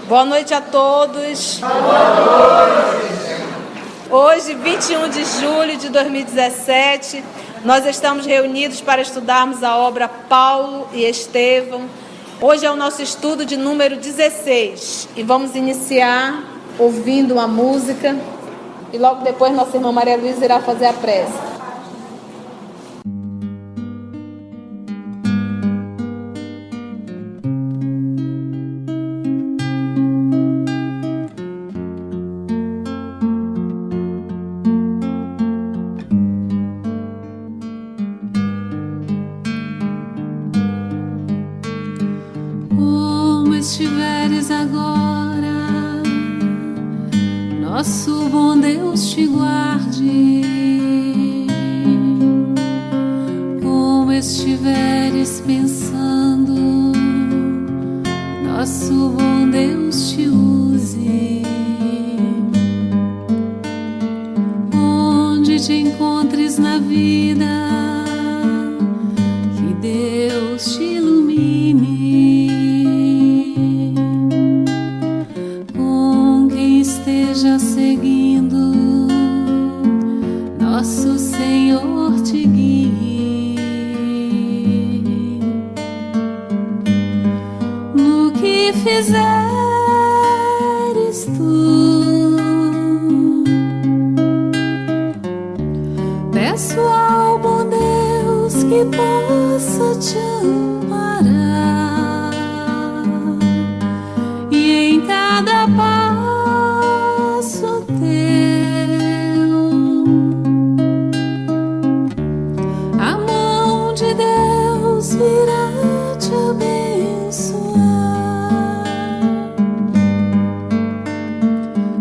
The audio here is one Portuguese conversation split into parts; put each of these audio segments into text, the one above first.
Boa noite a todos. Hoje, 21 de julho de 2017, nós estamos reunidos para estudarmos a obra Paulo e Estevão. Hoje é o nosso estudo de número 16 e vamos iniciar ouvindo uma música e logo depois nossa irmã Maria Luísa irá fazer a prece. Estiveres agora, nosso bom Deus te guarde. Como estiveres pensando, nosso bom Deus te use. Onde te encontres na vida, que Deus te ilumine. Esteja seguindo, nosso Senhor te guie. No que fizeres tu, peço ao bom Deus que possa te amparar, e em cada passo virá te abençoar.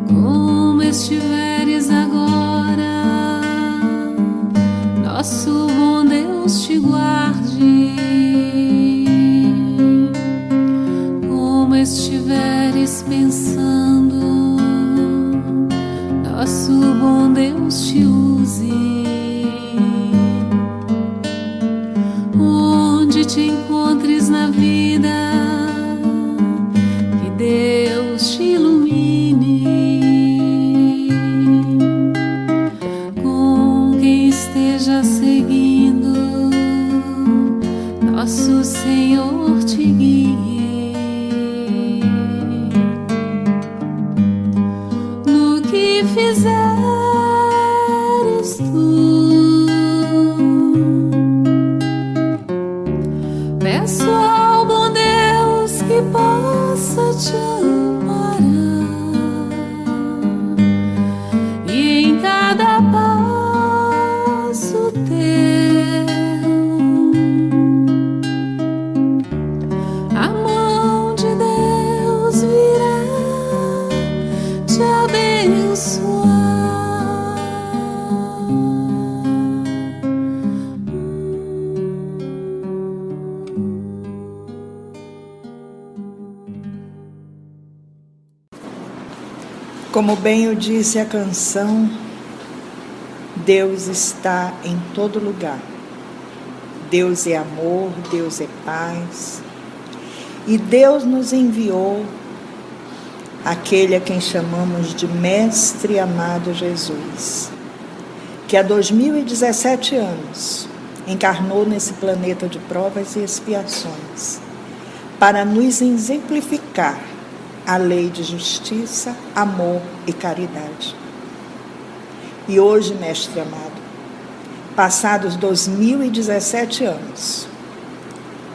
Como estiveres agora, nosso bom Deus te guarde. Como estiveres pensando, nosso bom Deus te use. Te encontres na vida, que Deus te ilumine. Com quem esteja seguindo, nosso Senhor te guie. No que fizeres tu, peço ao bom Deus que possa te amparar, e em cada passo teu, a mão de Deus virá te abençoar. Como bem o disse a canção, Deus está em todo lugar. Deus é amor, Deus é paz. E Deus nos enviou aquele a quem chamamos de Mestre amado Jesus, que há 2017 anos encarnou nesse planeta de provas e expiações para nos exemplificar a lei de justiça, amor e caridade. E hoje, Mestre amado, passados 2017 anos,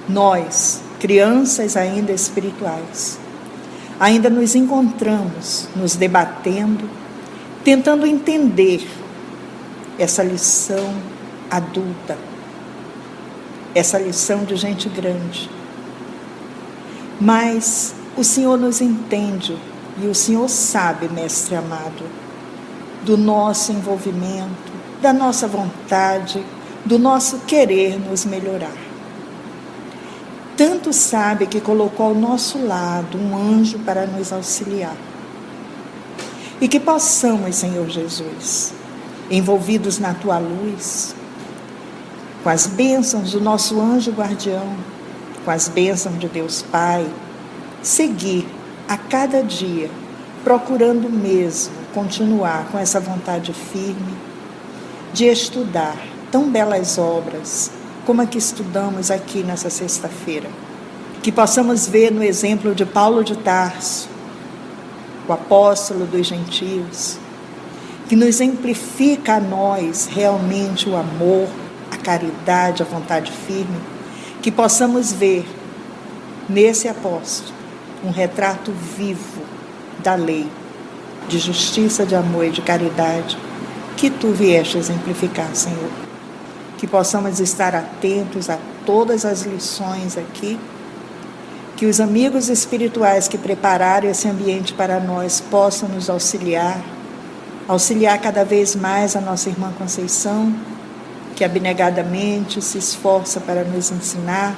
nós, crianças ainda espirituais, ainda nos encontramos, nos debatendo, tentando entender essa lição adulta, essa lição de gente grande. Mas o Senhor nos entende e o Senhor sabe, Mestre amado, do nosso envolvimento, da nossa vontade, do nosso querer nos melhorar. Tanto sabe que colocou ao nosso lado um anjo para nos auxiliar. E que possamos, Senhor Jesus, envolvidos na Tua luz, com as bênçãos do nosso anjo guardião, com as bênçãos de Deus Pai, seguir a cada dia, procurando mesmo continuar com essa vontade firme de estudar tão belas obras como a que estudamos aqui nessa sexta-feira. Que possamos ver no exemplo de Paulo de Tarso, o apóstolo dos gentios, que nos exemplifica a nós realmente o amor, a caridade, a vontade firme, que possamos ver nesse apóstolo um retrato vivo da lei, de justiça, de amor e de caridade, que tu vieste exemplificar, Senhor. Que possamos estar atentos a todas as lições aqui, que os amigos espirituais que prepararam esse ambiente para nós possam nos auxiliar cada vez mais a nossa irmã Conceição, que abnegadamente se esforça para nos ensinar,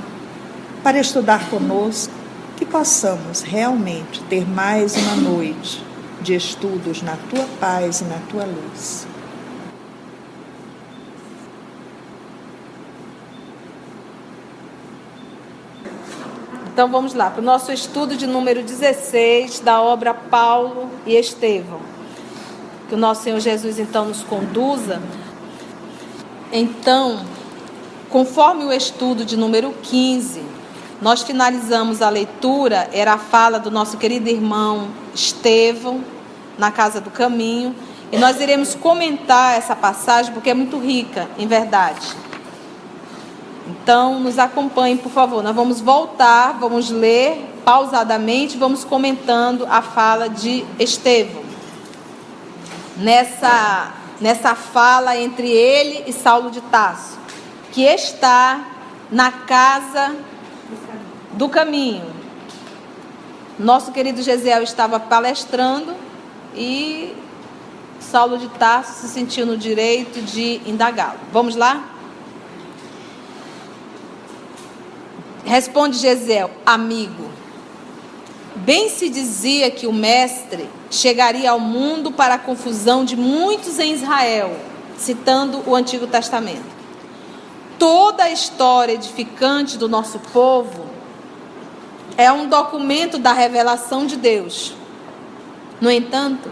para estudar conosco, que possamos realmente ter mais uma noite de estudos na tua paz e na tua luz. Então vamos lá, para o nosso estudo de número 16 da obra Paulo e Estevão. Que o nosso Senhor Jesus então nos conduza. Então, conforme o estudo de número 15, nós finalizamos a leitura, era a fala do nosso querido irmão Estevão, na Casa do Caminho, e nós iremos comentar essa passagem porque é muito rica, em verdade. Então, nos acompanhem, por favor. Nós vamos voltar, vamos ler pausadamente, vamos comentando a fala de Estevão. Nessa fala entre ele e Saulo de Tarso, que está na Casa do Caminho. Nosso querido Gesiel estava palestrando e Saulo de Tarso se sentiu no direito de indagá-lo. Vamos lá? Responde Gesiel: amigo, bem se dizia que o mestre chegaria ao mundo para a confusão de muitos em Israel, citando o Antigo Testamento. Toda a história edificante do nosso povo é um documento da revelação de Deus. No entanto,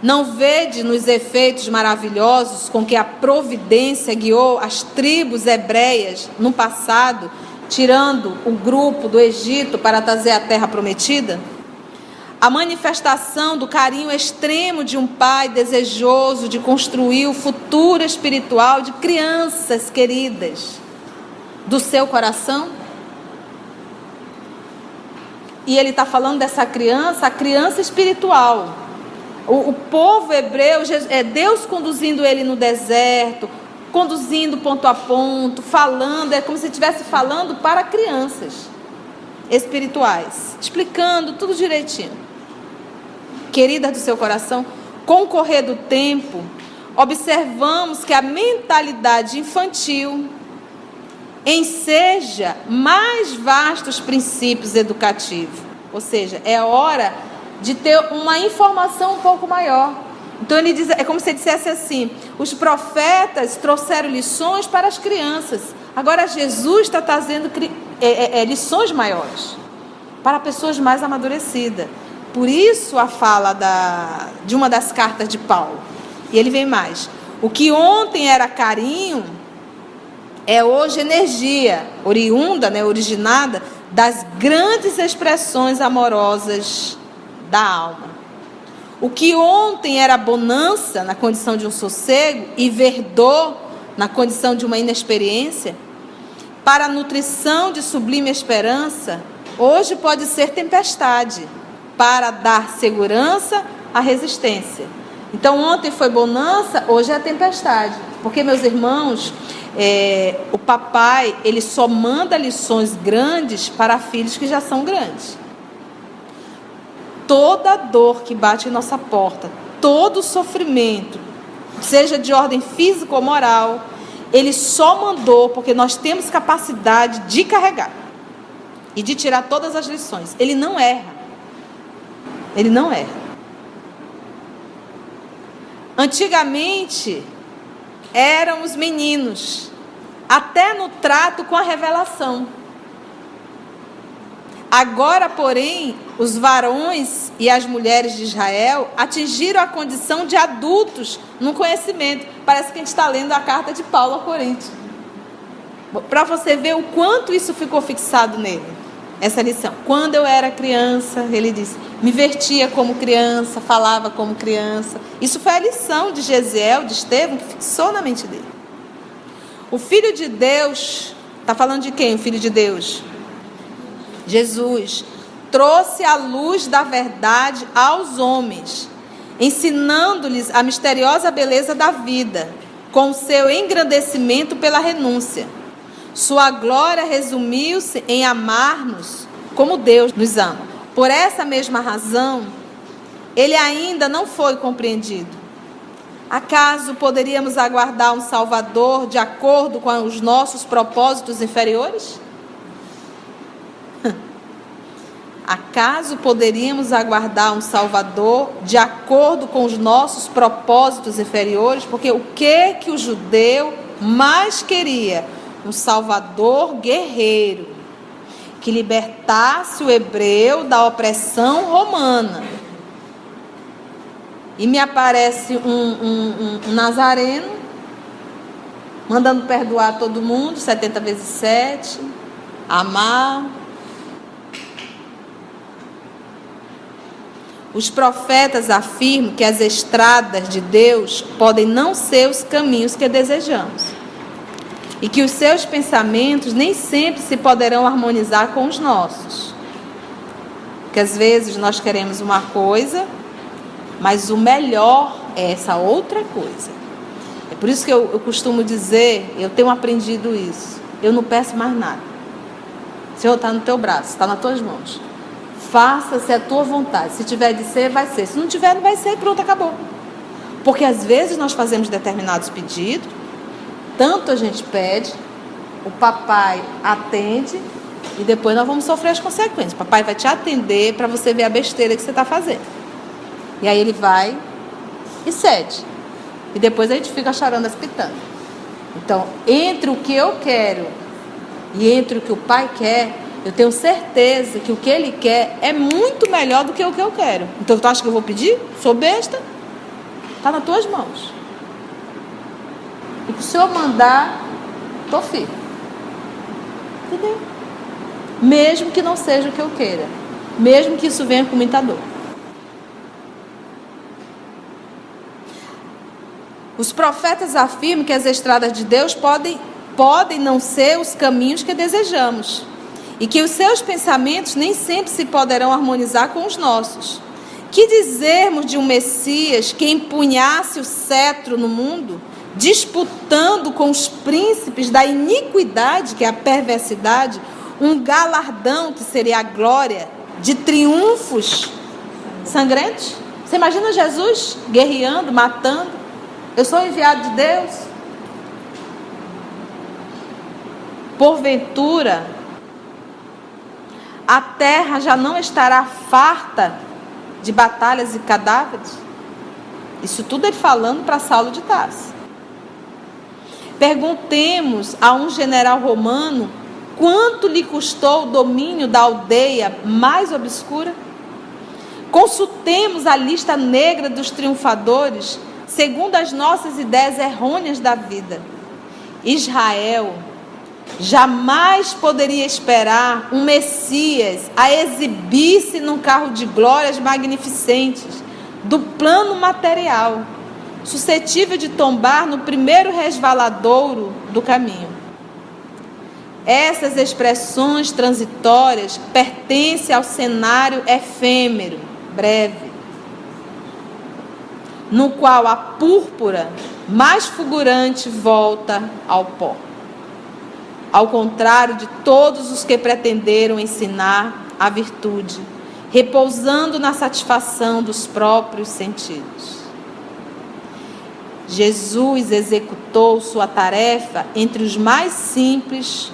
não vede nos efeitos maravilhosos com que a providência guiou as tribos hebreias no passado, tirando o grupo do Egito para trazer a terra prometida? A manifestação do carinho extremo de um pai desejoso de construir o futuro espiritual de crianças queridas do seu coração. E ele está falando dessa criança, a criança espiritual. O povo hebreu, é Deus conduzindo ele no deserto, conduzindo ponto a ponto, falando, é como se estivesse falando para crianças espirituais, explicando tudo direitinho. Queridas do seu coração, com o correr do tempo, observamos que a mentalidade infantil enseja mais vastos princípios educativos. Ou seja, é hora de ter uma informação um pouco maior. Então ele diz, é como se ele dissesse assim: os profetas trouxeram lições para as crianças, agora Jesus está trazendo lições maiores para pessoas mais amadurecidas. Por isso a fala de uma das cartas de Paulo. E ele vem mais: o que ontem era carinho é hoje energia, originada das grandes expressões amorosas da alma. O que ontem era bonança na condição de um sossego e verdor na condição de uma inexperiência, para a nutrição de sublime esperança, hoje pode ser tempestade, para dar segurança à resistência. Então ontem foi bonança, hoje é tempestade. Porque, meus irmãos, o papai, ele só manda lições grandes para filhos que já são grandes. Toda dor que bate em nossa porta, todo sofrimento, seja de ordem física ou moral, ele só mandou porque nós temos capacidade de carregar e de tirar todas as lições. Ele não erra. Ele não erra. Antigamente, eram os meninos, até no trato com a revelação. Agora, porém, os varões e as mulheres de Israel atingiram a condição de adultos no conhecimento. Parece que a gente está lendo a carta de Paulo a Coríntios. Para você ver o quanto isso ficou fixado nele, essa lição. Quando eu era criança, ele disse, me vestia como criança, falava como criança. Isso foi a lição de Gesiel, de Estevão, que fixou na mente dele. O Filho de Deus, está falando de quem o Filho de Deus? Jesus trouxe a luz da verdade aos homens, ensinando-lhes a misteriosa beleza da vida, com o seu engrandecimento pela renúncia. Sua glória resumiu-se em amar-nos como Deus nos ama. Por essa mesma razão, ele ainda não foi compreendido. Acaso poderíamos aguardar um Salvador de acordo com os nossos propósitos inferiores? Acaso poderíamos aguardar um Salvador de acordo com os nossos propósitos inferiores? Porque o que o judeu mais queria? Um Salvador guerreiro, que libertasse o hebreu da opressão romana. E me aparece um nazareno, mandando perdoar todo mundo, 70 vezes 7, amar. Os profetas afirmam que as estradas de Deus podem não ser os caminhos que desejamos. E que os seus pensamentos nem sempre se poderão harmonizar com os nossos. Porque às vezes nós queremos uma coisa, mas o melhor é essa outra coisa. É por isso que eu costumo dizer, eu tenho aprendido isso. Eu não peço mais nada. O Senhor está no teu braço, está nas tuas mãos. Faça-se a tua vontade. Se tiver de ser, vai ser. Se não tiver, não vai ser. Pronto, acabou. Porque às vezes nós fazemos determinados pedidos, tanto a gente pede, o papai atende e depois nós vamos sofrer as consequências. O papai vai te atender para você ver a besteira que você está fazendo. E aí ele vai e cede. E depois a gente fica chorando as pitangas. Então, entre o que eu quero e entre o que o pai quer, eu tenho certeza que o que ele quer é muito melhor do que o que eu quero. Então, tu acha que eu vou pedir? Sou besta? Está nas tuas mãos. E que o Senhor mandar, estou firme. Entendeu? Mesmo que não seja o que eu queira. Mesmo que isso venha com muita dor. Os profetas afirmam que as estradas de Deus podem não ser os caminhos que desejamos. E que os seus pensamentos nem sempre se poderão harmonizar com os nossos. Que dizermos de um Messias que empunhasse o cetro no mundo, disputando com os príncipes da iniquidade, que é a perversidade, um galardão que seria a glória de triunfos sangrentos? Você imagina Jesus guerreando, matando? Eu sou enviado de Deus? Porventura, a terra já não estará farta de batalhas e cadáveres? Isso tudo ele falando para Saulo de Tarso. Perguntemos a um general romano quanto lhe custou o domínio da aldeia mais obscura. Consultemos a lista negra dos triunfadores, segundo as nossas ideias errôneas da vida. Israel jamais poderia esperar um Messias a exibir-se num carro de glórias magnificentes, do plano material, suscetível de tombar no primeiro resvaladouro do caminho. Essas expressões transitórias pertencem ao cenário efêmero, breve, no qual a púrpura mais fulgurante volta ao pó. Ao contrário de todos os que pretenderam ensinar a virtude, repousando na satisfação dos próprios sentidos. Jesus executou sua tarefa entre os mais simples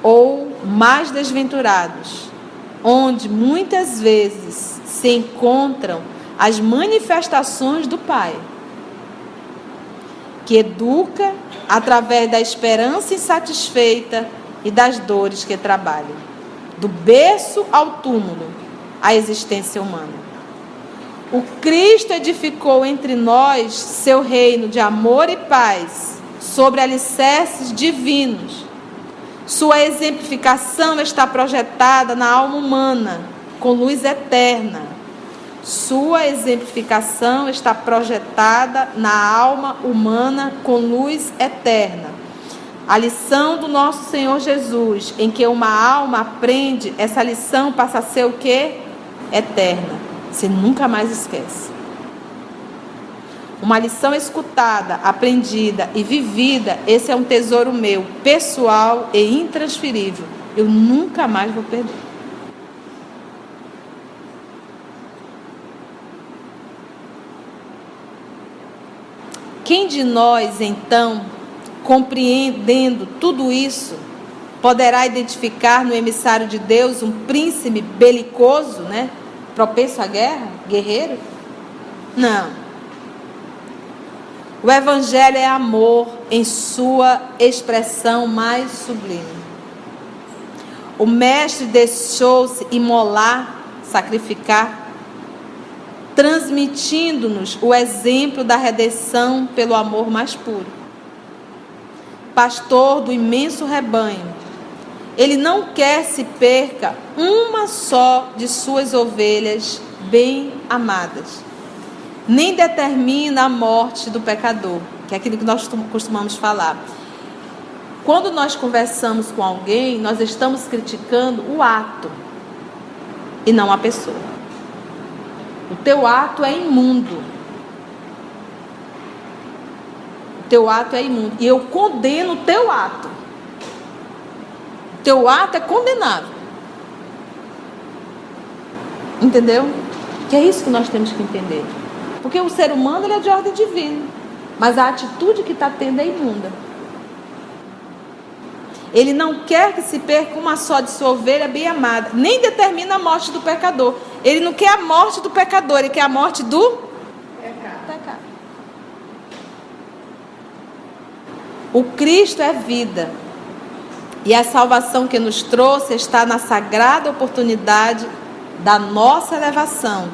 ou mais desventurados, onde muitas vezes se encontram as manifestações do Pai, que educa através da esperança insatisfeita e das dores que trabalham. do berço ao túmulo, a existência humana. O Cristo edificou entre nós seu reino de amor e paz, sobre alicerces divinos. Sua exemplificação está projetada na alma humana, com luz eterna. Sua exemplificação está projetada na alma humana com luz eterna. A lição do nosso Senhor Jesus, em que uma alma aprende, essa lição passa a ser o quê? Eterna. Você nunca mais esquece. Uma lição escutada, aprendida e vivida, esse é um tesouro meu, pessoal e intransferível. Eu nunca mais vou perder. Quem de nós, então, compreendendo tudo isso, poderá identificar no emissário de Deus um príncipe belicoso, né? Propenso à guerra, guerreiro? Não. O Evangelho é amor em sua expressão mais sublime. O Mestre deixou-se imolar, sacrificar, transmitindo-nos o exemplo da redenção pelo amor mais puro. Pastor do imenso rebanho, ele não quer se perca uma só de suas ovelhas bem amadas, nem determina a morte do pecador, que é aquilo que nós costumamos falar. Quando nós conversamos com alguém, nós estamos criticando o ato e não a pessoa. O teu ato é imundo. O teu ato é imundo. E eu condeno o teu ato. O teu ato é condenável. Entendeu? Que é isso que nós temos que entender. Porque o ser humano ele é de ordem divina. Mas a atitude que está tendo é imunda. Ele não quer que se perca uma só de sua ovelha bem amada. Nem determina a morte do pecador. Ele não quer a morte do pecador, ele quer a morte do pecado. O Cristo é vida. E a salvação que nos trouxe está na sagrada oportunidade da nossa elevação,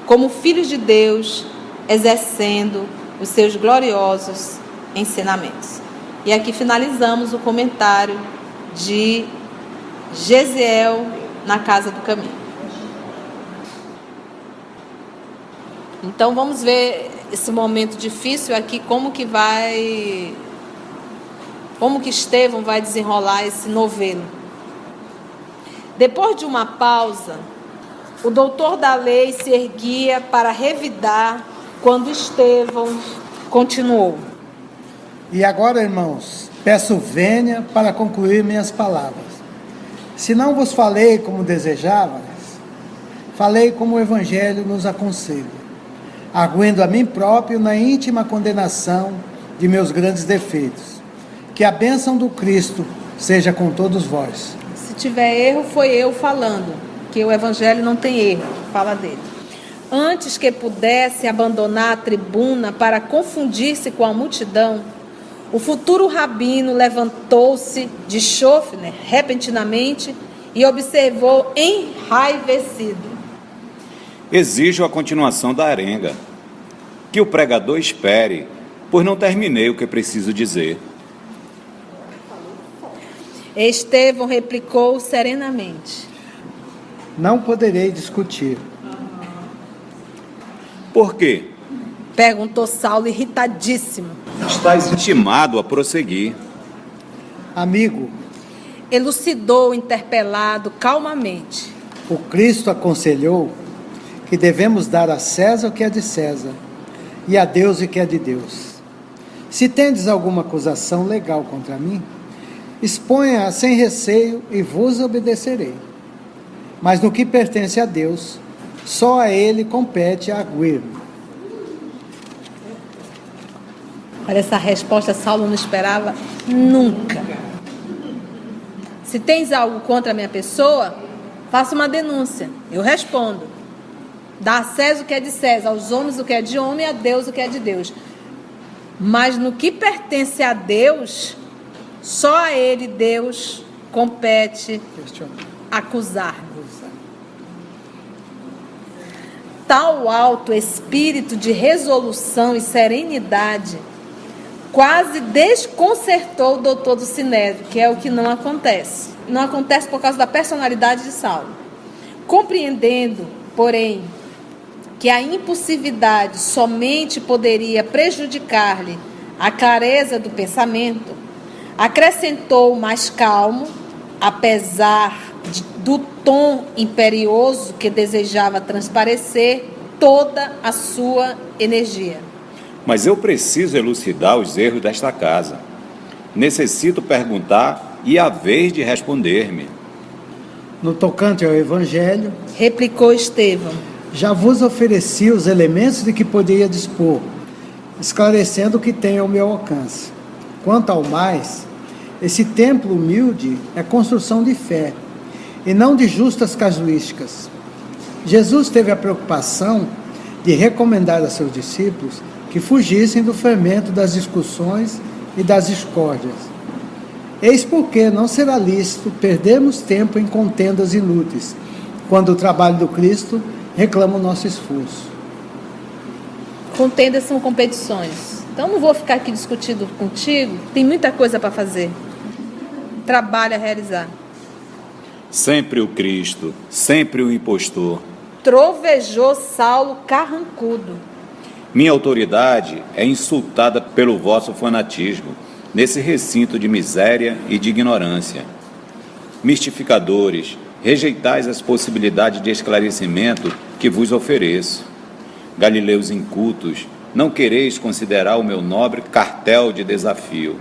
como filhos de Deus, exercendo os seus gloriosos ensinamentos. E aqui finalizamos o comentário de Gesiel na Casa do Caminho. Então vamos ver esse momento difícil aqui, como que Estevão vai desenrolar esse novelo. Depois de uma pausa, o doutor da lei se erguia para revidar quando Estevão continuou. E agora, irmãos, peço vênia para concluir minhas palavras. Se não vos falei como desejavas, falei como o Evangelho nos aconselha, arguindo a mim próprio na íntima condenação de meus grandes defeitos. Que a bênção do Cristo seja com todos vós. Se tiver erro, foi eu falando, que o Evangelho não tem erro, fala dele. Antes que pudesse abandonar a tribuna para confundir-se com a multidão, o futuro rabino levantou-se de chofre, repentinamente, e observou enraivecido. Exijo a continuação da arenga. Que o pregador espere, pois não terminei o que preciso dizer. Estevão replicou serenamente. Não poderei discutir. Por quê? Perguntou Saulo, irritadíssimo. Estás intimado a prosseguir. Amigo, elucidou interpelado calmamente. o Cristo aconselhou que devemos dar a César o que é de César e a Deus o que é de Deus. Se tendes alguma acusação legal contra mim, exponha-a sem receio e vos obedecerei. Mas no que pertence a Deus, só a Ele compete arguir-me. Olha, essa resposta Saulo não esperava nunca. Se tens algo contra a minha pessoa, faça uma denúncia. Eu respondo. Dá a César o que é de César, aos homens o que é de homem e a Deus o que é de Deus. Mas no que pertence a Deus, só a Ele, Deus, compete acusar-me. Tal alto espírito de resolução e serenidade quase desconcertou o doutor do Sinédrio, que é o que não acontece. Não acontece por causa da personalidade de Saulo. Compreendendo, porém, que a impulsividade somente poderia prejudicar-lhe a clareza do pensamento, acrescentou mais calmo, apesar do tom imperioso que desejava transparecer toda a sua energia. Mas eu preciso elucidar os erros desta casa. Necessito perguntar e a vez de responder-me. No tocante ao Evangelho, Replicou Estevão. já vos ofereci os elementos de que poderia dispor, esclarecendo o que tem ao meu alcance. Quanto ao mais, esse templo humilde é construção de fé, e não de justas casuísticas. Jesus teve a preocupação de recomendar a seus discípulos que fugissem do fermento das discussões e das discórdias. Eis porque não será lícito perdermos tempo em contendas inúteis, quando o trabalho do Cristo reclama o nosso esforço. Contendas são competições. Então não vou ficar aqui discutindo contigo, tem muita coisa para fazer. Trabalho a realizar. Sempre o Cristo, sempre o impostor. Trovejou Saulo carrancudo. Minha autoridade é insultada pelo vosso fanatismo, nesse recinto de miséria e de ignorância. Mistificadores, rejeitais as possibilidades de esclarecimento que vos ofereço. Galileus incultos, não quereis considerar o meu nobre cartel de desafio.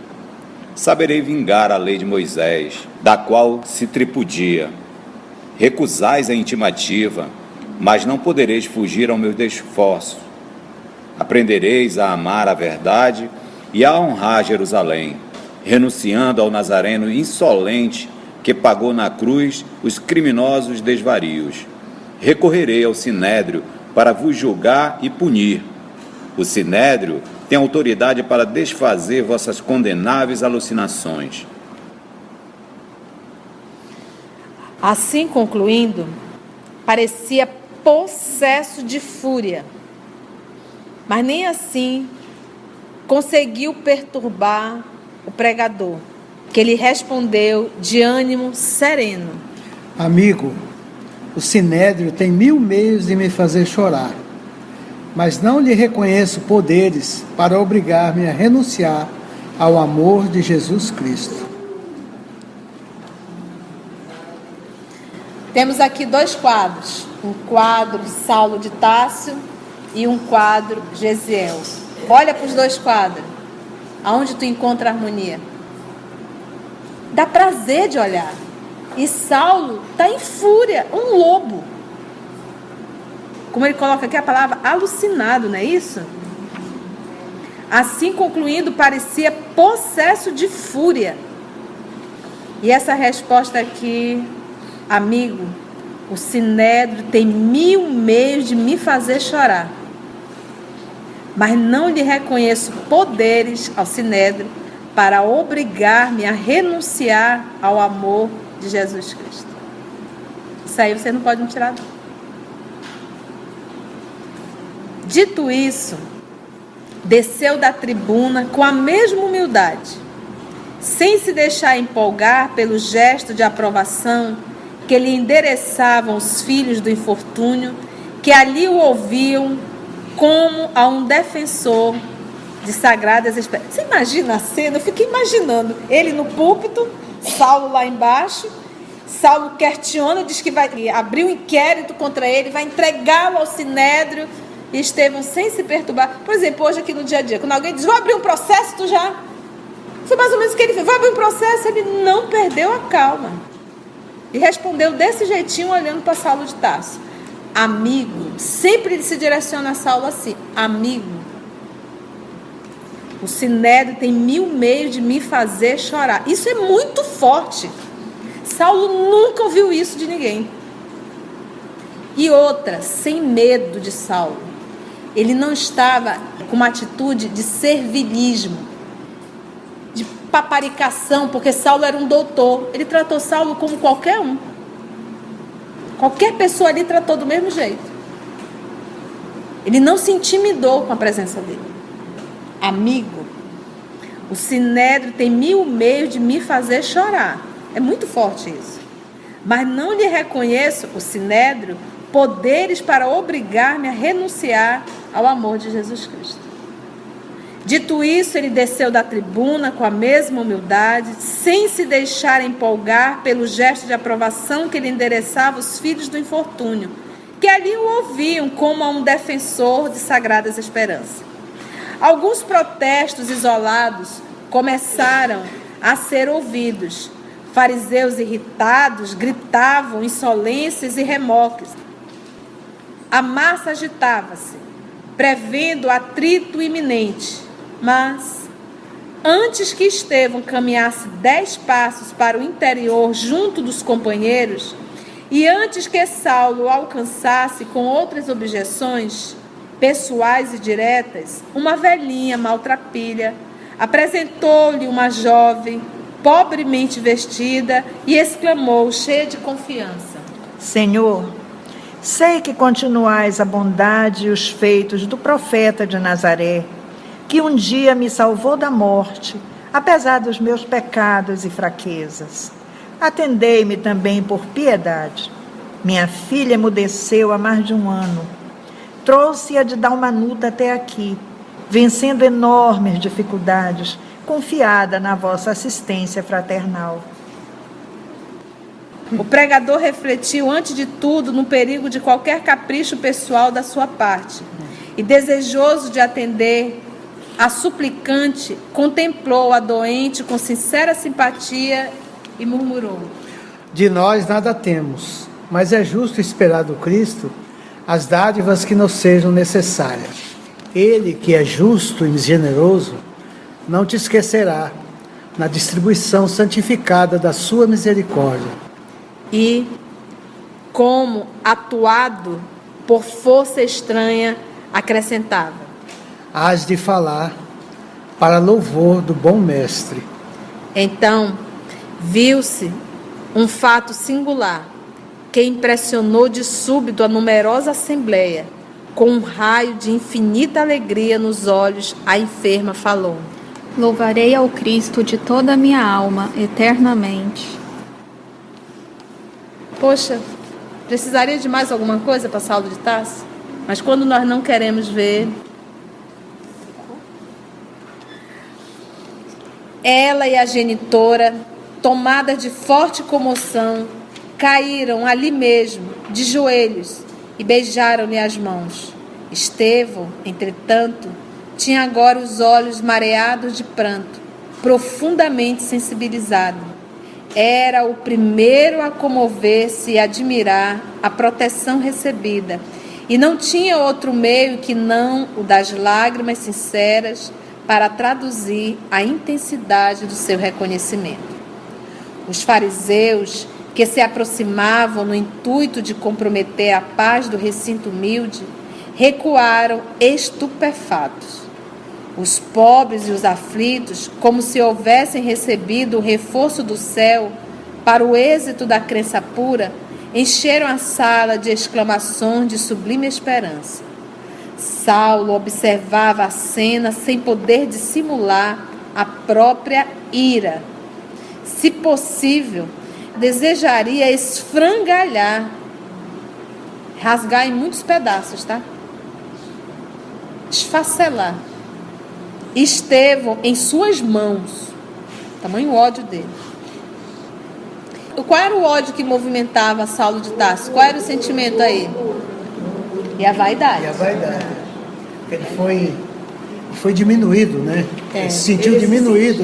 Saberei vingar a lei de Moisés, da qual se tripudia. Recusais a intimativa, mas não podereis fugir ao meu esforço. Aprendereis a amar a verdade e a honrar Jerusalém, renunciando ao Nazareno insolente que pagou na cruz os criminosos desvarios. Recorrerei ao Sinédrio para vos julgar e punir. O Sinédrio tem autoridade para desfazer vossas condenáveis alucinações. Assim concluindo, parecia possesso de fúria, mas nem assim conseguiu perturbar o pregador, que lhe respondeu de ânimo sereno. Amigo, o Sinédrio tem 1000 meios de me fazer chorar, mas não lhe reconheço poderes para obrigar-me a renunciar ao amor de Jesus Cristo. Temos aqui 2 quadros, um quadro Saulo de Társio e um quadro Gesiel. Olha para os 2 quadros, aonde tu encontra harmonia. Dá prazer de olhar. E Saulo está em fúria, um lobo. Como ele coloca aqui a palavra alucinado, não é isso? Assim concluindo, parecia possesso de fúria. E essa resposta aqui, amigo, o Sinédrio tem 1000 meios de me fazer chorar, mas não lhe reconheço poderes ao Sinédrio para obrigar-me a renunciar ao amor de Jesus Cristo. Isso aí você não pode me tirar, não. Dito isso, desceu da tribuna com a mesma humildade, sem se deixar empolgar pelo gesto de aprovação que lhe endereçavam os filhos do infortúnio, que ali o ouviam como a um defensor de sagradas experiências. Você imagina a cena? Eu fiquei imaginando ele no púlpito, Saulo lá embaixo. Saulo questiona, diz que vai abrir um inquérito contra ele, vai entregá-lo ao Sinédrio. E Estevão, sem se perturbar, por exemplo, hoje aqui no dia a dia, quando alguém diz, vou abrir um processo, tu já... Foi mais ou menos o que ele fez, vou abrir um processo, ele não perdeu a calma. E respondeu desse jeitinho, olhando para Saulo de Tarso. Amigo, sempre ele se direciona a Saulo assim, amigo, o Sinédrio tem 1000 meios de me fazer chorar. Isso é muito forte. Saulo nunca ouviu isso de ninguém. E outra, sem medo de Saulo. Ele não estava com uma atitude de servilismo, de paparicação, porque Saulo era um doutor. Ele tratou Saulo como qualquer um. Qualquer pessoa ali tratou do mesmo jeito. Ele não se intimidou com a presença dele. Amigo, o Sinédrio tem 1000 meios de me fazer chorar. É muito forte isso. Mas não lhe reconheço, o Sinédrio, poderes para obrigar-me a renunciar ao amor de Jesus Cristo. Dito isso, ele desceu da tribuna com a mesma humildade, sem se deixar empolgar pelo gesto de aprovação que ele endereçava aos filhos do infortúnio, que ali o ouviam como a um defensor de sagradas esperanças. Alguns protestos isolados começaram a ser ouvidos. Fariseus irritados gritavam insolências e remoques. A massa agitava-se, prevendo atrito iminente. Mas, antes que Estevão caminhasse 10 passos para o interior junto dos companheiros, e antes que Saulo o alcançasse com outras objeções, pessoais e diretas, uma velhinha maltrapilha apresentou-lhe uma jovem, pobremente vestida, e exclamou, cheia de confiança: Senhor, sei que continuais a bondade e os feitos do profeta de Nazaré, que um dia me salvou da morte, apesar dos meus pecados e fraquezas. Atendei-me também por piedade. Minha filha emudeceu há mais de 1 ano. Trouxe-a de Dalmanuta até aqui, vencendo enormes dificuldades, confiada na vossa assistência fraternal. O pregador refletiu, antes de tudo, no perigo de qualquer capricho pessoal da sua parte, e, desejoso de atender a suplicante, contemplou a doente com sincera simpatia e murmurou: De nós nada temos, mas é justo esperar do Cristo as dádivas que nos sejam necessárias. Ele, que é justo e generoso, não te esquecerá na distribuição santificada da sua misericórdia. E, como atuado por força estranha, acrescentava: Hás de falar para louvor do bom mestre. Então, viu-se um fato singular que impressionou de súbito a numerosa assembleia. Com um raio de infinita alegria nos olhos, a enferma falou: Louvarei ao Cristo de toda a minha alma, eternamente. Poxa, precisaria de mais alguma coisa para Saulo de Tarso? Mas quando nós não queremos ver, ela e a genitora, tomadas de forte comoção, caíram ali mesmo, de joelhos, e beijaram-lhe as mãos. Estevão, entretanto, tinha agora os olhos mareados de pranto, profundamente sensibilizado. Era o primeiro a comover-se e admirar a proteção recebida, e não tinha outro meio que não o das lágrimas sinceras para traduzir a intensidade do seu reconhecimento. Os fariseus, que se aproximavam no intuito de comprometer a paz do recinto humilde, recuaram estupefatos. Os pobres e os aflitos, como se houvessem recebido o reforço do céu para o êxito da crença pura, encheram a sala de exclamações de sublime esperança. Saulo observava a cena sem poder dissimular a própria ira. Se possível, desejaria esfrangalhar, rasgar em muitos pedaços, tá? Esfacelar Estevão em suas mãos. Tamanho ódio dele. Qual era o ódio que movimentava Saulo de Tarso? Qual era o sentimento aí? E a vaidade. E a vaidade. Ele foi diminuído, né? Ele se sentiu diminuído.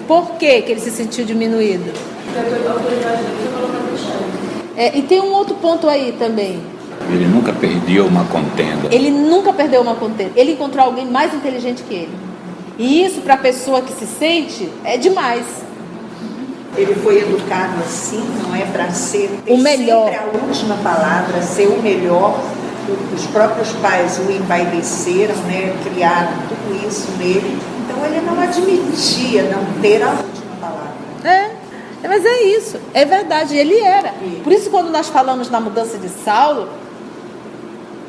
Por que ele se sentiu diminuído? E tem um outro ponto aí também. Ele nunca perdeu uma contenda. Ele nunca perdeu uma contenda. Ele encontrou alguém mais inteligente que ele. E isso, para a pessoa que se sente, é demais. Ele foi educado assim, não é para ser o melhor. Sempre a última palavra, ser o melhor. Os próprios pais o envaideceram, né? Criaram tudo isso nele. Então ele não admitia não ter a última palavra. Mas é isso, é verdade, ele era. Por isso, quando nós falamos na mudança de Saulo,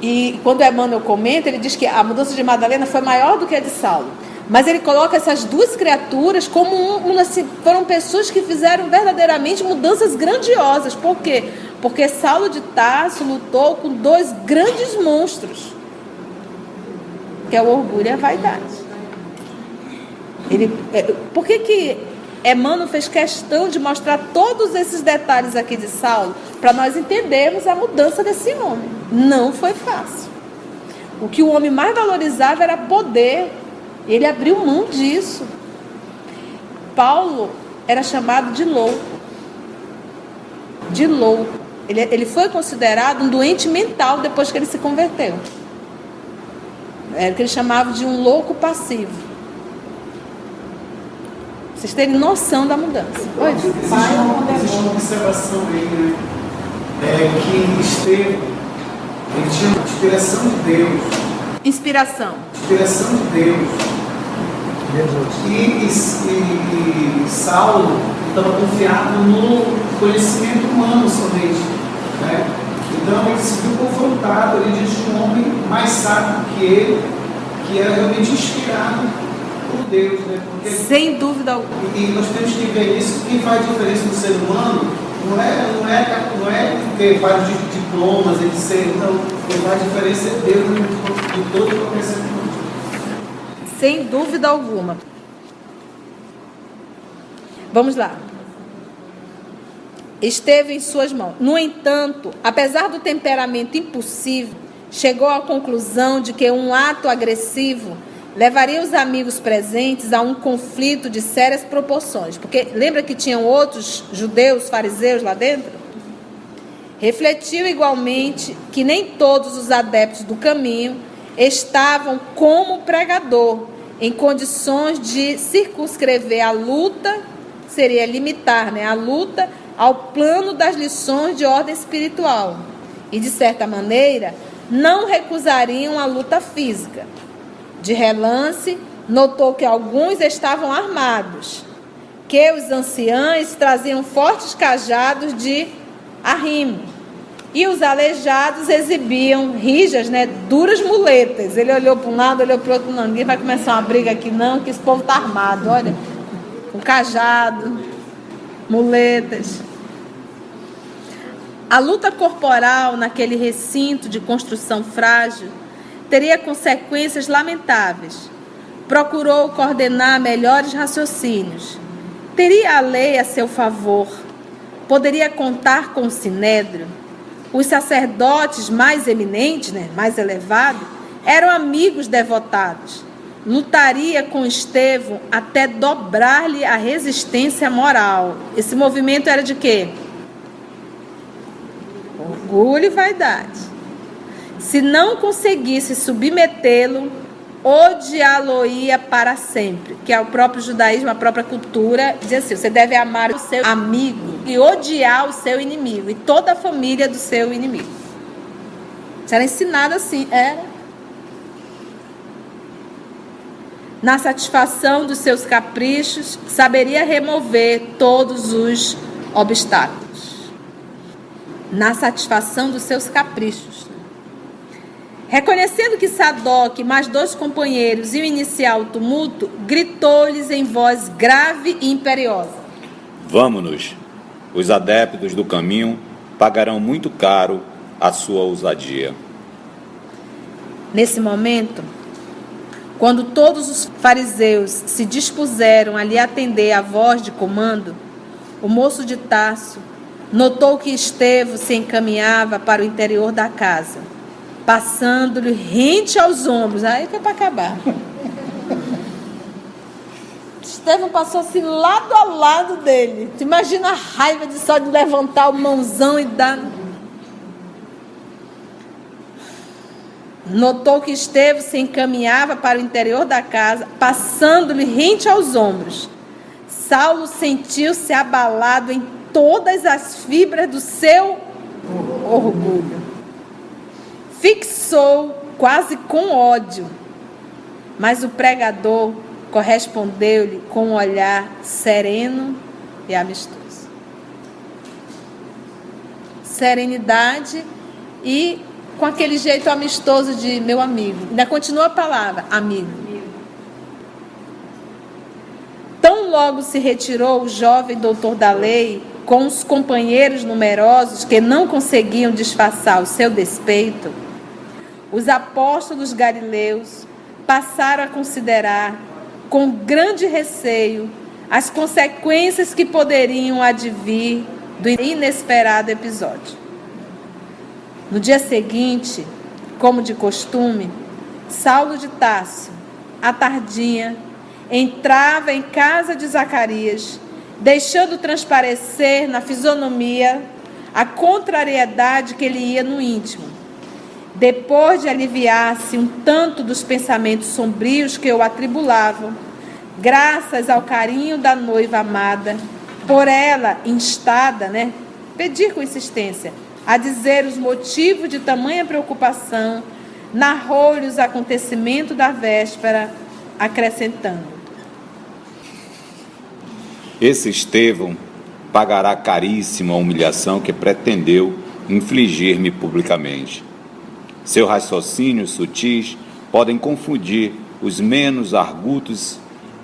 e quando Emmanuel comenta, ele diz que a mudança de Madalena foi maior do que a de Saulo. Mas ele coloca essas duas criaturas como assim, foram pessoas que fizeram verdadeiramente mudanças grandiosas. Por quê? Porque Saulo de Tarso lutou com dois grandes monstros, que é o orgulho e a vaidade. Por que Emmanuel fez questão de mostrar todos esses detalhes aqui de Saulo? Para nós entendermos a mudança desse homem. Não foi fácil. O que o homem mais valorizava era poder. Ele abriu mão disso. Paulo era chamado de louco. De louco. Ele foi considerado um doente mental depois que ele se converteu. Era o que ele chamava de um louco passivo. Vocês terem noção da mudança. Oi? Existe uma observação aí, né? Que Estevão, ele tinha inspiração de Deus. Inspiração. Inspiração de Deus. E Saulo estava confiado no conhecimento humano somente, né? Então ele se viu confrontado ali diante de um homem mais sábio que ele, que era realmente inspirado por Deus, né? Porque, sem dúvida alguma. E nós temos que ver isso. Quem faz diferença no ser humano não é ter vários diplomas, etc. Não, quem faz diferença é Deus de todo o conhecimento. Sem dúvida alguma. Vamos lá. Esteve em suas mãos. No entanto, apesar do temperamento impulsivo, chegou à conclusão de que um ato agressivo levaria os amigos presentes a um conflito de sérias proporções. Porque lembra que tinham outros judeus, fariseus lá dentro? Refletiu igualmente que nem todos os adeptos do caminho estavam como pregador em condições de circunscrever a luta, seria limitar, a luta ao plano das lições de ordem espiritual. E, de certa maneira, não recusariam a luta física. De relance, notou que alguns estavam armados, que os anciãos traziam fortes cajados de arrimo, e os aleijados exibiam rijas, duras muletas. Ele olhou para um lado, olhou para o outro, não, ninguém vai começar uma briga aqui não, que esse povo está armado, olha, com cajado, muletas. A luta corporal naquele recinto de construção frágil teria consequências lamentáveis. Procurou coordenar melhores raciocínios. Teria a lei a seu favor. Poderia contar com o sinédrio. Os sacerdotes mais eminentes, mais elevados, eram amigos devotados. Lutaria com Estevão até dobrar-lhe a resistência moral. Esse movimento era de quê? Orgulho e vaidade. Se não conseguisse submetê-lo, odiá-lo-ia para sempre. Que é o próprio judaísmo, a própria cultura, diz assim: você deve amar o seu amigo e odiar o seu inimigo, e toda a família do seu inimigo. Isso era ensinado assim, era. Na satisfação dos seus caprichos, saberia remover todos os obstáculos. Na satisfação dos seus caprichos. Reconhecendo que Sadoc e mais 2 companheiros iam iniciar o tumulto, gritou-lhes em voz grave e imperiosa: Vamos-nos. Os adeptos do caminho pagarão muito caro a sua ousadia. Nesse momento, quando todos os fariseus se dispuseram a lhe atender à voz de comando, o moço de Tarso notou que Estevão se encaminhava para o interior da casa, passando-lhe rente aos ombros. Aí foi para acabar. Estevão passou assim lado a lado dele. Tu imagina a raiva de só de levantar o mãozão e dar. Notou que Estevão se encaminhava para o interior da casa, passando-lhe rente aos ombros. Saulo sentiu-se abalado em todas as fibras do seu orgulho. Fixou quase com ódio, mas o pregador correspondeu-lhe com um olhar sereno e amistoso. serenidade e com aquele jeito amistoso de meu amigo. Ainda continua a palavra, amigo. Tão logo se retirou o jovem doutor da lei, com os companheiros numerosos que não conseguiam disfarçar o seu despeito, os apóstolos galileus passaram a considerar com grande receio as consequências que poderiam advir do inesperado episódio. No dia seguinte, como de costume, Saulo de Tarso, à tardinha, entrava em casa de Zacarias, deixando transparecer na fisionomia a contrariedade que ele ia no íntimo. Depois de aliviar-se um tanto dos pensamentos sombrios que o atribulavam, graças ao carinho da noiva amada, por ela instada, pedir com insistência, a dizer os motivos de tamanha preocupação, narrou-lhe os acontecimentos da véspera, acrescentando: Esse Estevão pagará caríssimo a humilhação que pretendeu infligir-me publicamente. Seus raciocínios sutis podem confundir os menos argutos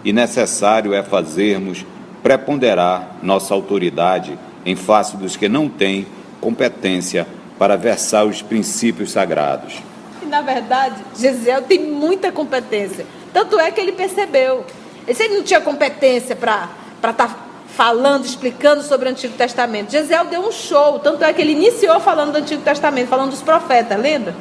e necessário é fazermos preponderar nossa autoridade em face dos que não têm competência para versar os princípios sagrados. E, na verdade, Gesiel tem muita competência. Tanto é que ele percebeu. Ele não tinha competência para estar falando, explicando sobre o Antigo Testamento. Gesiel deu um show. Tanto é que ele iniciou falando do Antigo Testamento, falando dos profetas, lembra?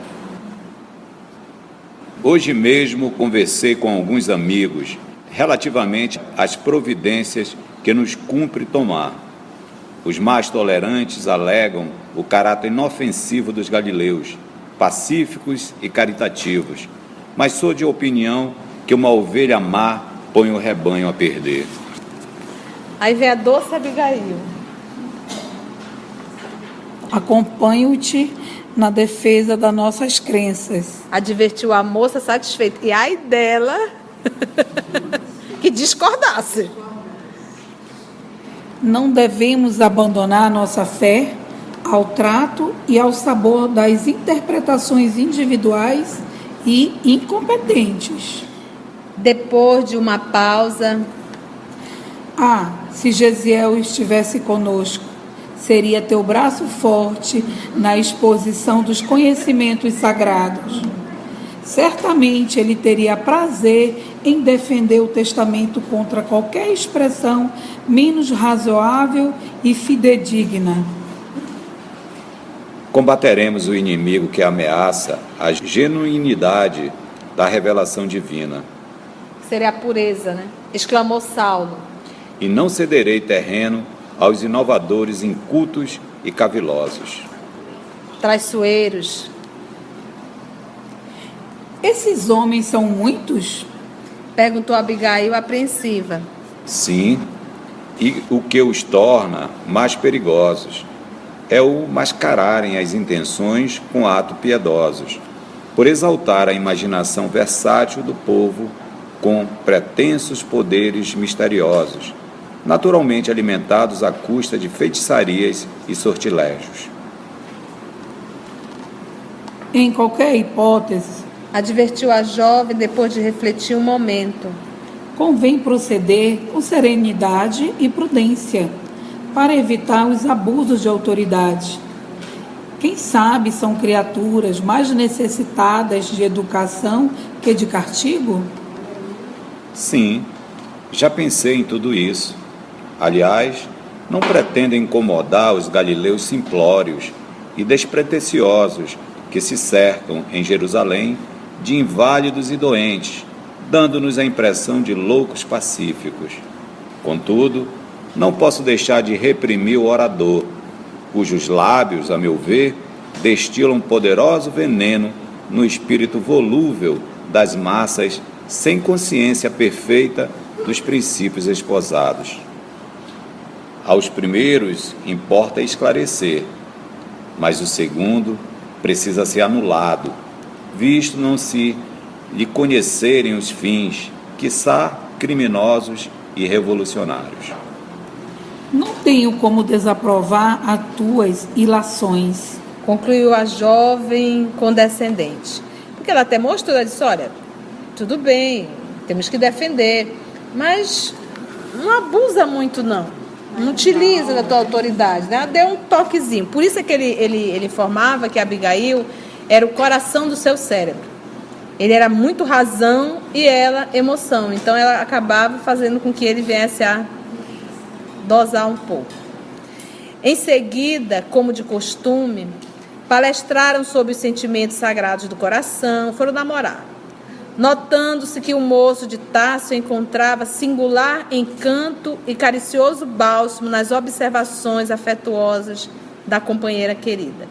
Hoje mesmo conversei com alguns amigos relativamente às providências que nos cumpre tomar. Os mais tolerantes alegam o caráter inofensivo dos galileus, pacíficos e caritativos, mas sou de opinião que uma ovelha má põe o rebanho a perder. Aí vem a doce Abigail. Acompanho-te na defesa das nossas crenças. Advertiu a moça satisfeita. E ai dela que discordasse. Não devemos abandonar nossa fé ao trato e ao sabor das interpretações individuais e incompetentes. Depois de uma pausa: se Gesiel estivesse conosco, seria teu braço forte na exposição dos conhecimentos sagrados. Certamente ele teria prazer em defender o testamento contra qualquer expressão menos razoável e fidedigna. Combateremos o inimigo que ameaça a genuinidade da revelação divina. Seria a pureza, exclamou Saulo. E não cederei terreno aos inovadores incultos e cavilosos. Traiçoeiros. Esses homens são muitos? Perguntou Abigail apreensiva. Sim, e o que os torna mais perigosos é o mascararem as intenções com atos piedosos, por exaltar a imaginação versátil do povo com pretensos poderes misteriosos, naturalmente alimentados à custa de feitiçarias e sortilégios. Em qualquer hipótese, advertiu a jovem depois de refletir um momento, convém proceder com serenidade e prudência para evitar os abusos de autoridade. Quem sabe são criaturas mais necessitadas de educação que de castigo? Sim, já pensei em tudo isso. Aliás, não pretendo incomodar os galileus simplórios e despretensiosos que se cercam em Jerusalém de inválidos e doentes, dando-nos a impressão de loucos pacíficos. Contudo, não posso deixar de reprimir o orador, cujos lábios, a meu ver, destilam poderoso veneno no espírito volúvel das massas sem consciência perfeita dos princípios esposados. Aos primeiros importa esclarecer, mas o segundo precisa ser anulado, visto não se lhe conhecerem os fins, quiçá criminosos e revolucionários. Não tenho como desaprovar as tuas ilações. Concluiu a jovem condescendente. Porque ela até mostrou, ela disse, olha, tudo bem, temos que defender, mas não abusa muito não. Não utiliza da tua autoridade, né? Ela deu um toquezinho. Por isso é que ele informava que Abigail era o coração do seu cérebro. Ele era muito razão e ela emoção. Então ela acabava fazendo com que ele viesse a dosar um pouco. Em seguida, como de costume, palestraram sobre os sentimentos sagrados do coração, foram namorar. Notando-se que o moço de Tarso encontrava singular encanto e caricioso bálsamo nas observações afetuosas da companheira querida.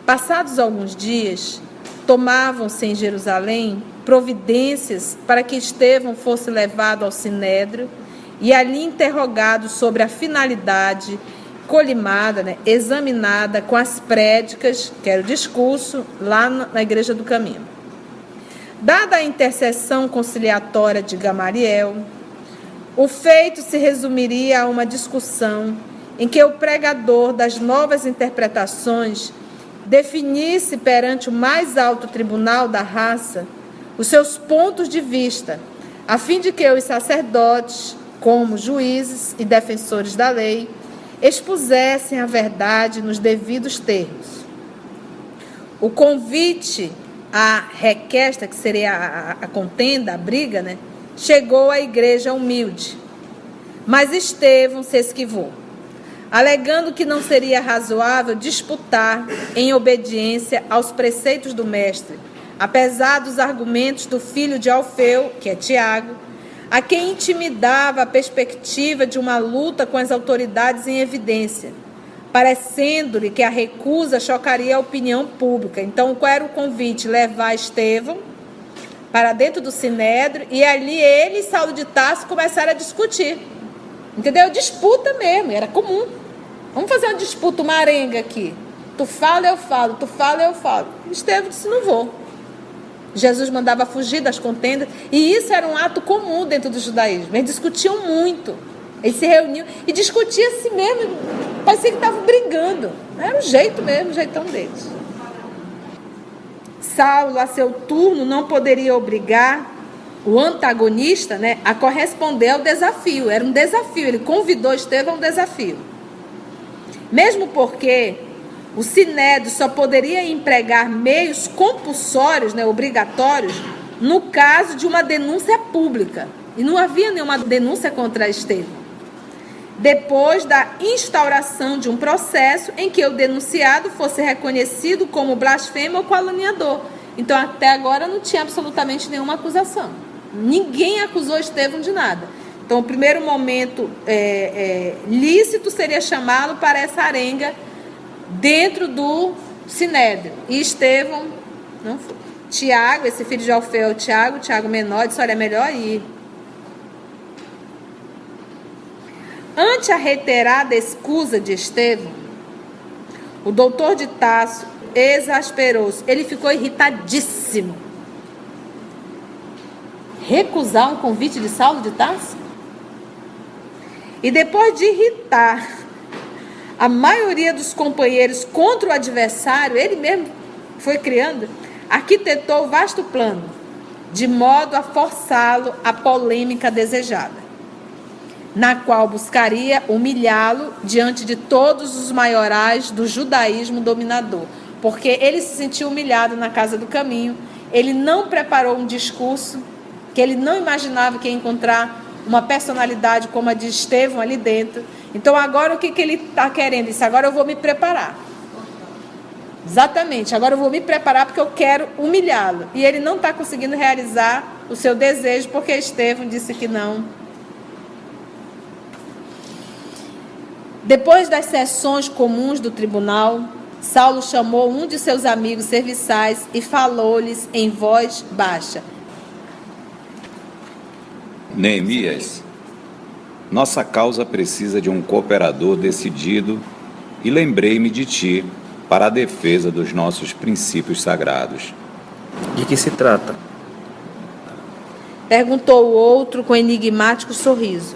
Passados alguns dias, tomavam-se em Jerusalém providências para que Estevão fosse levado ao Sinédrio e ali interrogado sobre a finalidade, colimada, examinada com as prédicas, que era o discurso, lá na Igreja do Caminho. Dada a intercessão conciliatória de Gamaliel, o feito se resumiria a uma discussão em que o pregador das novas interpretações definisse perante o mais alto tribunal da raça os seus pontos de vista, a fim de que os sacerdotes, como juízes e defensores da lei, expusessem a verdade nos devidos termos. O convite à requesta, que seria a contenda, a briga, chegou à igreja humilde, mas Estevão se esquivou, alegando que não seria razoável disputar em obediência aos preceitos do mestre, apesar dos argumentos do filho de Alfeu, que é Tiago, a quem intimidava a perspectiva de uma luta com as autoridades em evidência, parecendo-lhe que a recusa chocaria a opinião pública. Então, qual era o convite? Levar Estevão para dentro do Sinédrio e ali ele e Saulo de Tarso começaram a discutir. Entendeu? Disputa mesmo, era comum. Vamos fazer uma disputa, uma arenga aqui. Tu fala, eu falo, tu fala, eu falo. Estevão disse, não vou. Jesus mandava fugir das contendas, e isso era um ato comum dentro do judaísmo. Eles discutiam muito, eles se reuniam e discutiam assim mesmo, parecia que estavam brigando. Era o jeito mesmo, o jeitão deles. Saulo, a seu turno, não poderia obrigar o antagonista, a corresponder ao desafio. Era um desafio, ele convidou Estevão a um desafio. Mesmo porque o Sinédrio só poderia empregar meios compulsórios, obrigatórios, no caso de uma denúncia pública. E não havia nenhuma denúncia contra Estevão. Depois da instauração de um processo em que o denunciado fosse reconhecido como blasfemo ou caluniador. Então, até agora, não tinha absolutamente nenhuma acusação. Ninguém acusou Estevão de nada. Então, o primeiro momento lícito seria chamá-lo para essa arenga dentro do Sinédrio. E Estevão não foi. Tiago, esse filho de Alfeu, Tiago menor, disse, olha, é melhor ir. Ante a reiterada escusa de Estevão, o doutor de Tarso exasperou-se. Ele ficou irritadíssimo. Recusar um convite de Saulo de Tarso? E depois de irritar a maioria dos companheiros contra o adversário, ele mesmo foi criando, arquitetou vasto plano, de modo a forçá-lo à polêmica desejada, na qual buscaria humilhá-lo diante de todos os maiorais do judaísmo dominador, porque ele se sentiu humilhado na Casa do Caminho, ele não preparou um discurso, que ele não imaginava que ia encontrar uma personalidade como a de Estevão ali dentro. Então agora o que ele está querendo? Isso, agora eu vou me preparar. Exatamente, agora eu vou me preparar porque eu quero humilhá-lo. E ele não está conseguindo realizar o seu desejo porque Estevão disse que não. Depois das sessões comuns do tribunal, Saulo chamou um de seus amigos serviçais e falou-lhes em voz baixa. Neemias, nossa causa precisa de um cooperador decidido e lembrei-me de ti para a defesa dos nossos princípios sagrados. De que se trata? Perguntou o outro com enigmático sorriso.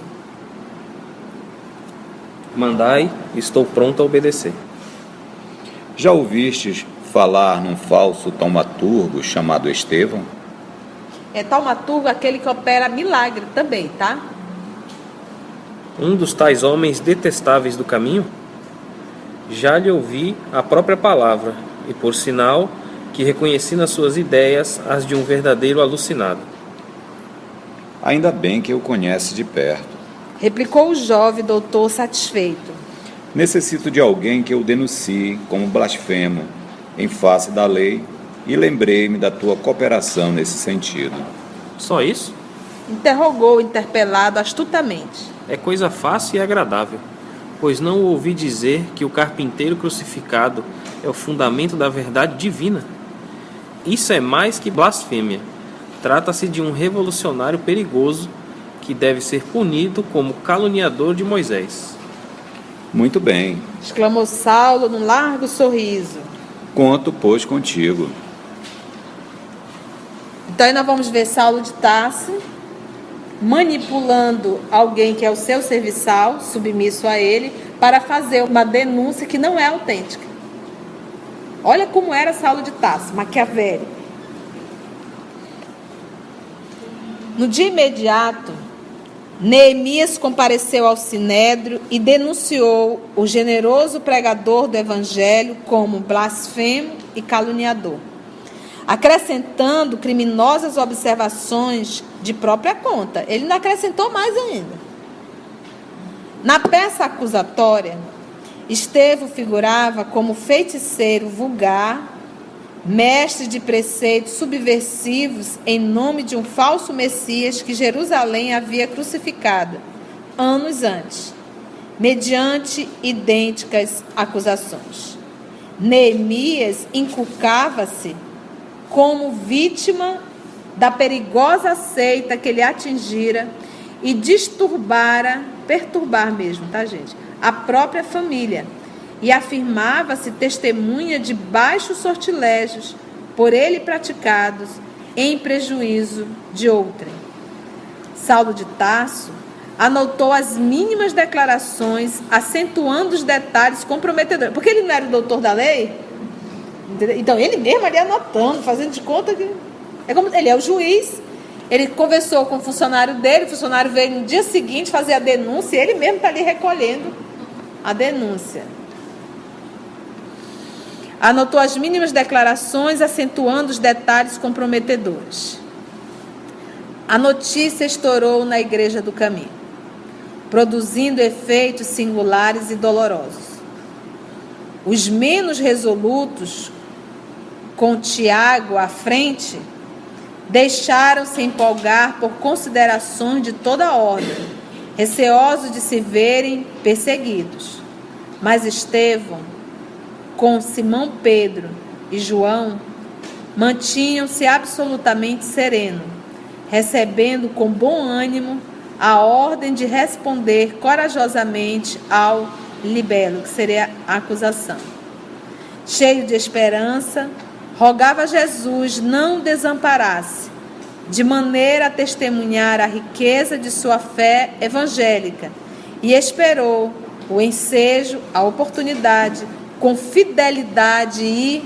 Mandai, estou pronto a obedecer. Já ouvistes falar num falso taumaturgo chamado Estevão? É taumaturgo aquele que opera milagre também, tá? Um dos tais homens detestáveis do caminho? Já lhe ouvi a própria palavra, e por sinal que reconheci nas suas ideias as de um verdadeiro alucinado. Ainda bem que o conhece de perto. Replicou o jovem doutor satisfeito. Necessito de alguém que eu denuncie como blasfemo em face da lei e lembrei-me da tua cooperação nesse sentido. Só isso? Interrogou o interpelado astutamente. É coisa fácil e agradável, pois não ouvi dizer que o carpinteiro crucificado é o fundamento da verdade divina. Isso é mais que blasfêmia. Trata-se de um revolucionário perigoso que deve ser punido como caluniador de Moisés. Muito bem. Exclamou Saulo num largo sorriso. Conto, pois, contigo. Então aí nós vamos ver Saulo de Tarso manipulando alguém que é o seu serviçal, submisso a ele, para fazer uma denúncia que não é autêntica. Olha como era Saulo de Tarso, maquiavélico. No dia imediato, Neemias compareceu ao Sinédrio e denunciou o generoso pregador do Evangelho como blasfemo e caluniador, acrescentando criminosas observações de própria conta. Ele não acrescentou mais ainda. Na peça acusatória, Estevão figurava como feiticeiro vulgar, mestre de preceitos subversivos em nome de um falso Messias que Jerusalém havia crucificado anos antes, mediante idênticas acusações. Neemias inculcava-se como vítima da perigosa seita que ele atingira e perturbar mesmo, tá, gente? A própria família. E afirmava-se testemunha de baixos sortilégios por ele praticados em prejuízo de outrem. Saulo de Tarso anotou as mínimas declarações, acentuando os detalhes comprometedores. Porque ele não era o doutor da lei? Então, ele mesmo ali anotando, fazendo de conta que... ele é o juiz, ele conversou com o funcionário dele, o funcionário veio no dia seguinte fazer a denúncia, e ele mesmo está ali recolhendo a denúncia. Anotou as mínimas declarações, acentuando os detalhes comprometedores. A notícia estourou na Igreja do Caminho, produzindo efeitos singulares e dolorosos. Os menos resolutos, com Tiago à frente, deixaram-se empolgar por considerações de toda ordem, receosos de se verem perseguidos. Mas Estevão, com Simão Pedro e João, mantinham-se absolutamente serenos, recebendo com bom ânimo a ordem de responder corajosamente ao libelo, que seria a acusação. Cheio de esperança, rogava a Jesus não o desamparasse, de maneira a testemunhar a riqueza de sua fé evangélica, e esperou o ensejo, a oportunidade, com fidelidade e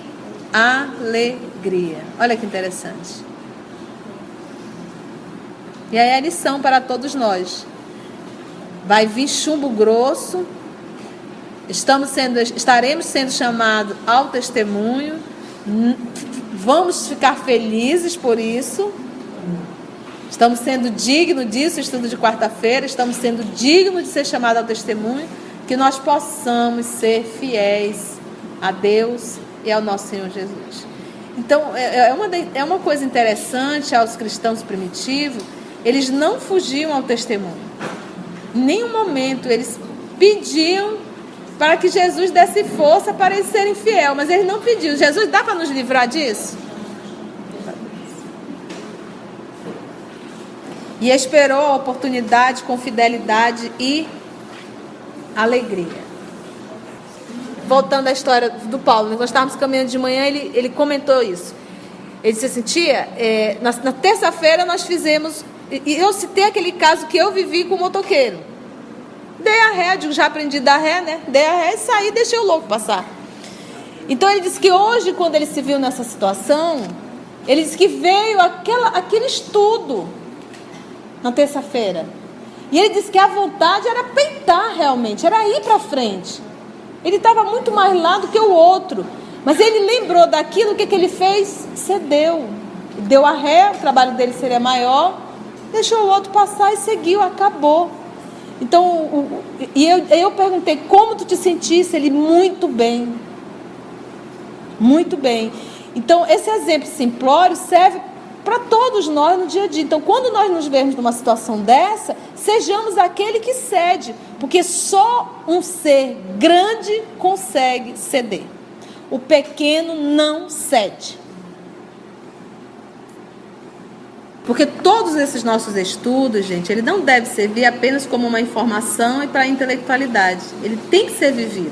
alegria. Olha que interessante. E aí a lição para todos nós. Vai vir chumbo grosso, estaremos sendo chamados ao testemunho, vamos ficar felizes por isso, estamos sendo dignos disso, estudo de quarta-feira, estamos sendo dignos de ser chamados ao testemunho, que nós possamos ser fiéis a Deus e ao nosso Senhor Jesus. Então, é uma coisa interessante aos cristãos primitivos, eles não fugiam ao testemunho. Em nenhum momento eles pediam para que Jesus desse força para eles serem fiéis, mas eles não pediam. Jesus, dá para nos livrar disso? E esperou a oportunidade com fidelidade e alegria. Voltando à história do Paulo, nós estávamos caminhando de manhã, ele comentou isso. Ele disse assim, tia, na terça-feira nós fizemos, e eu citei aquele caso que eu vivi com o motoqueiro. dei a ré, eu digo, já aprendi a dar ré, né? Dei a ré e saí, deixei o louco passar. Então ele disse que hoje, quando ele se viu nessa situação, ele disse que veio aquele estudo na terça-feira. E ele disse que a vontade era peitar realmente, era ir para frente. Ele estava muito mais lá do que o outro. Mas ele lembrou daquilo, o que ele fez? Cedeu. Deu a ré, o trabalho dele seria maior, deixou o outro passar e seguiu, acabou. Então, eu perguntei, como tu te sentisse? Ele, muito bem. Muito bem. Então, esse exemplo simplório serve para todos nós no dia a dia. Então, quando nós nos vemos numa situação dessa, sejamos aquele que cede, porque só um ser grande consegue ceder. O pequeno não cede. Porque todos esses nossos estudos, gente, ele não deve servir apenas como uma informação e para a intelectualidade. Ele tem que ser vivido.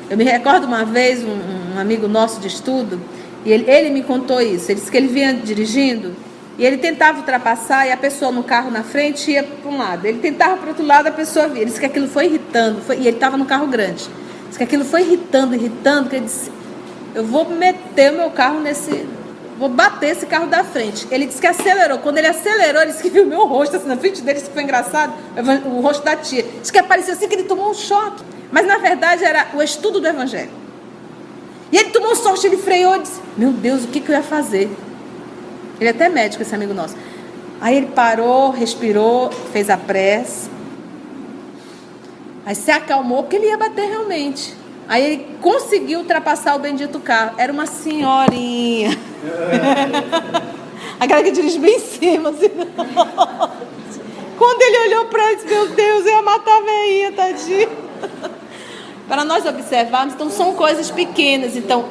Eu me recordo uma vez, um amigo nosso de estudo, e ele me contou isso. Ele disse que ele vinha dirigindo e ele tentava ultrapassar e a pessoa no carro na frente ia para um lado. Ele tentava para o outro lado, a pessoa via. Ele disse que aquilo foi irritando. E ele estava no carro grande. Ele disse que aquilo foi irritando, que ele disse, eu vou meter o meu carro vou bater esse carro da frente. Ele disse que acelerou. Quando ele acelerou, ele disse que viu o meu rosto assim na frente dele, isso foi engraçado, o rosto da tia. Disse que parecia assim que ele tomou um choque. Mas na verdade era o estudo do Evangelho. E ele tomou um sorte, ele freou e disse, meu Deus, o que eu ia fazer? Ele é até médico, esse amigo nosso. Aí ele parou, respirou, fez a prece. Aí se acalmou, porque ele ia bater realmente. Aí ele conseguiu ultrapassar o bendito carro. Era uma senhorinha. Aquela que dirige bem em cima, assim. Quando ele olhou para ele, disse, meu Deus, eu ia matar a veinha, tadinha. Para nós observarmos, então são coisas pequenas. Então,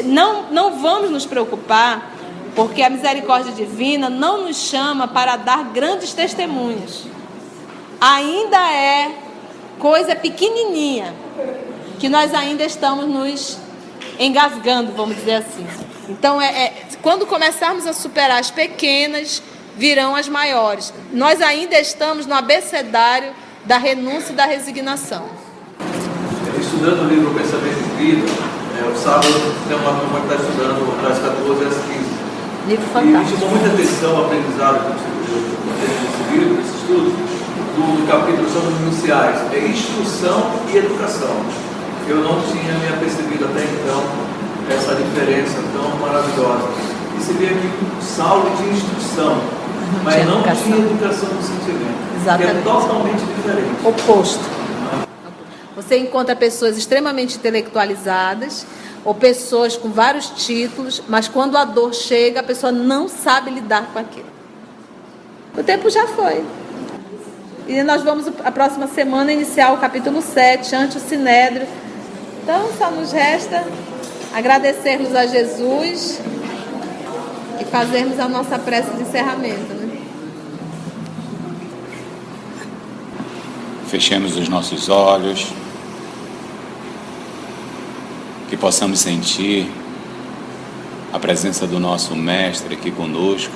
não vamos nos preocupar, porque a misericórdia divina não nos chama para dar grandes testemunhos. Ainda é coisa pequenininha, que nós ainda estamos nos engasgando, vamos dizer assim. Então, quando começarmos a superar as pequenas, virão as maiores. Nós ainda estamos no abecedário da renúncia e da resignação. Estudando o livro Pensamento e Vida, o sábado tem uma turma que está estudando das 14 às 15. Livro fantástico. E chamou muita atenção o aprendizado desse livro, desse estudo, do capítulo sobre os iniciais. É instrução e educação. Eu não tinha me apercebido até então essa diferença tão maravilhosa. E se vê aqui Saulo de instrução, mas não de educação do sentimento. Exatamente. Que é totalmente diferente. Oposto. Você encontra pessoas extremamente intelectualizadas ou pessoas com vários títulos, mas quando a dor chega, a pessoa não sabe lidar com aquilo. O tempo já foi. E nós vamos, a próxima semana, iniciar o capítulo 7, ante o Sinédrio. Então, só nos resta agradecermos a Jesus e fazermos a nossa prece de encerramento, né? Fechemos os nossos olhos, que possamos sentir a presença do nosso Mestre aqui conosco,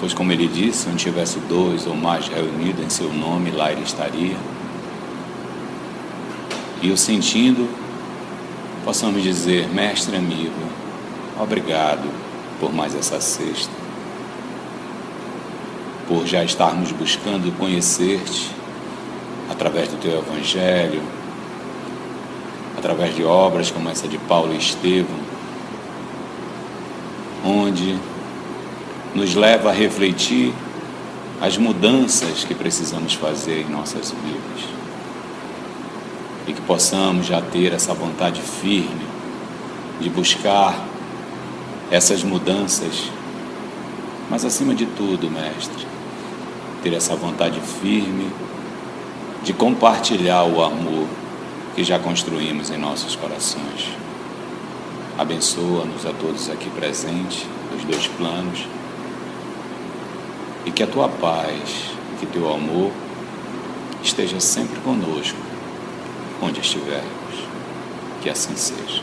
pois, como ele disse, onde tivesse 2 ou mais reunidos em seu nome, lá ele estaria. E o sentindo, possamos dizer, Mestre amigo, obrigado por mais essa sexta, por já estarmos buscando conhecer-te através do teu Evangelho, através de obras como essa de Paulo e Estevão, onde nos leva a refletir as mudanças que precisamos fazer em nossas vidas e que possamos já ter essa vontade firme de buscar essas mudanças, mas acima de tudo, Mestre, ter essa vontade firme de compartilhar o amor que já construímos em nossos corações. Abençoa-nos a todos aqui presentes, nos 2 planos, e que a tua paz, que teu amor esteja sempre conosco, onde estivermos. Que assim seja.